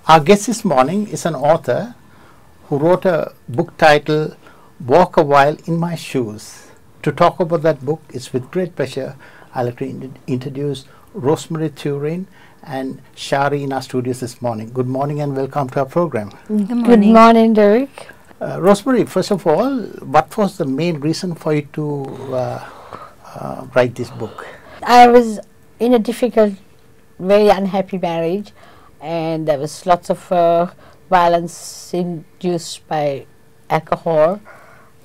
Our guest this morning is an author who wrote a book titled Walk a While in My Shoes. To talk about that book, it's with great pleasure I'd like to introduce Rosemary Thuiring and Shari in our studios this morning. Good morning and welcome to our program. Good morning. Good morning, Derek. Rosemary, first of all, what was the main reason for you to write this book? I was in a difficult, very unhappy marriage, and there was lots of violence induced by alcohol,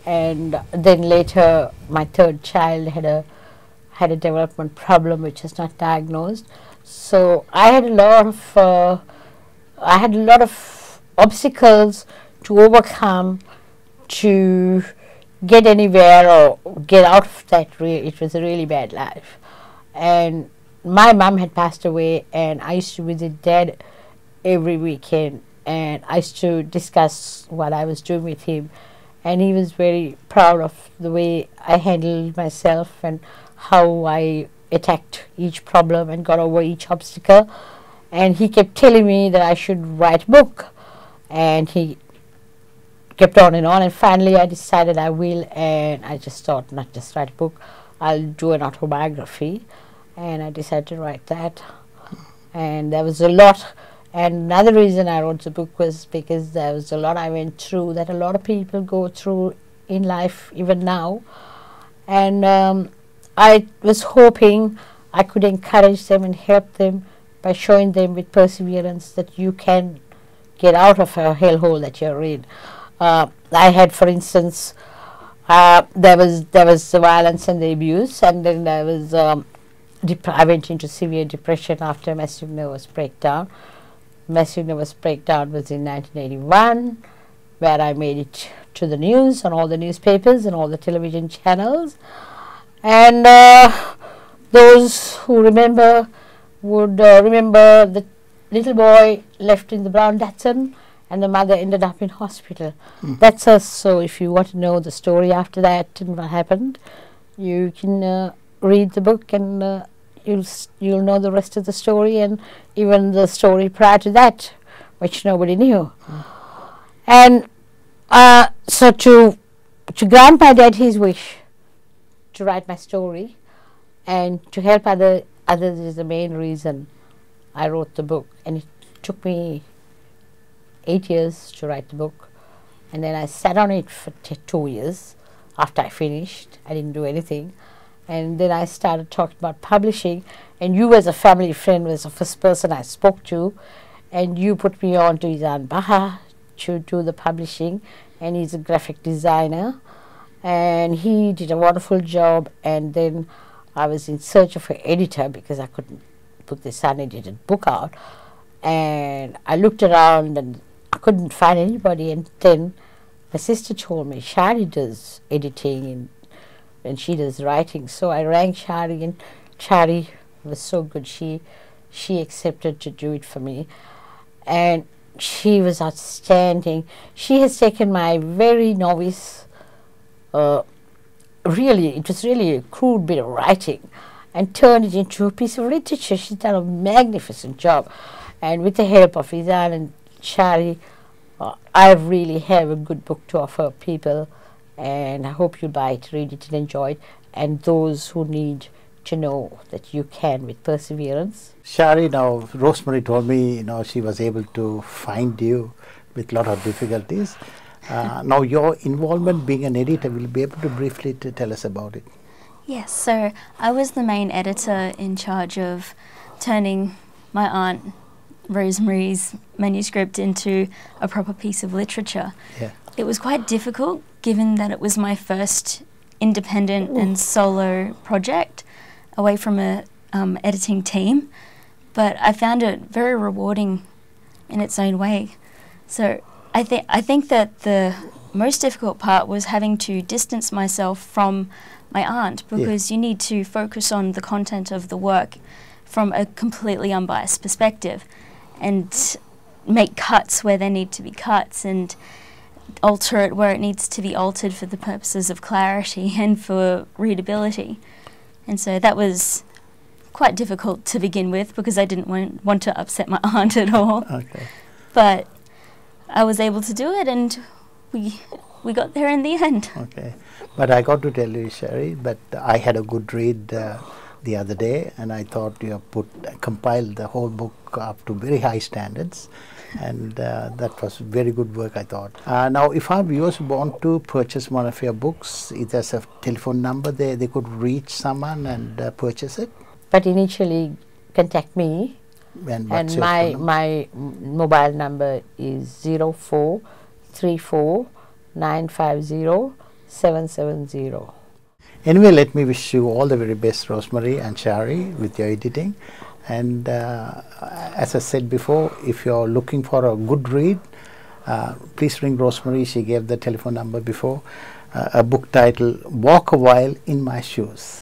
and then later my third child had a development problem which was not diagnosed. So I had a lot of obstacles to overcome to get anywhere or get out of that. It was a really bad life, and my mum had passed away, and I used to visit Dad every weekend, and I used to discuss what I was doing with him, and he was very proud of the way I handled myself and how I attacked each problem and got over each obstacle. And he kept telling me that I should write a book, and he kept on, and finally I decided I will, and I just thought, not just write a book, I'll do an autobiography, and I decided to write that. And there was a lot, and another reason I wrote the book was because there was a lot I went through that a lot of people go through in life even now, and I was hoping I could encourage them and help them by showing them with perseverance that you can get out of a hellhole that you're in. I had, for instance, there was the violence and the abuse, and then there was I went into severe depression after a massive nervous breakdown. Massive nervous breakdown was in 1981, where I made it to the news on all the newspapers and all the television channels. And those who remember would remember the little boy left in the brown Datsun, and the mother ended up in hospital. That's us. So if you want to know the story after that and what happened, you can read the book, and you'll know the rest of the story, and even the story prior to that, which nobody knew. And so to grant my dad his wish to write my story and to help others is the main reason I wrote the book. And it took me 8 years to write the book, and then I sat on it for 2 years. After I finished, I didn't do anything, and then I started talking about publishing, and you as a family friend was the first person I spoke to, and you put me on to Izan Baha to do the publishing, and he's a graphic designer, and he did a wonderful job. And then I was in search of an editor because I couldn't put this unedited book out, and I looked around and I couldn't find anybody. And then my sister told me Shari does editing and she does writing. So I rang Shari, and Shari was so good. She accepted to do it for me, and she was outstanding. She has taken my very novice, it was really a crude bit of writing, and turned it into a piece of literature. She's done a magnificent job, and with the help of Izan and Shari, I really have a good book to offer people, and I hope you'll buy it, read it and enjoy it, and those who need to know that you can with perseverance. Shari, now Rosemary told me, she was able to find you with a lot of difficulties. Now your involvement being an editor, will you be able to briefly tell us about it? Yes, so I was the main editor in charge of turning my aunt Rosemary's manuscript into a proper piece of literature. Yeah. It was quite difficult, given that it was my first independent and solo project away from a editing team, but I found it very rewarding in its own way. So I think that the most difficult part was having to distance myself from my aunt, because you need to focus on the content of the work from a completely unbiased perspective, and make cuts where there need to be cuts, and alter it where it needs to be altered for the purposes of clarity and for readability. And so that was quite difficult to begin with, because I didn't want to upset my aunt at all. Okay. but I was able to do it, and we got there in the end. Okay, but I got to tell you, Sherry, but I had a good read the other day, and I thought you have compiled the whole book up to very high standards, and that was very good work, I thought. Now, if our viewers want to purchase one of your books, there's a telephone number there, they could reach someone and purchase it? But initially, contact me, And and my mobile number is 0434 950 770. Anyway, let me wish you all the very best, Rosemary and Shari, with your editing. And as I said before, if you're looking for a good read, please ring Rosemary. She gave the telephone number before. A book titled Walk a While in My Shoes.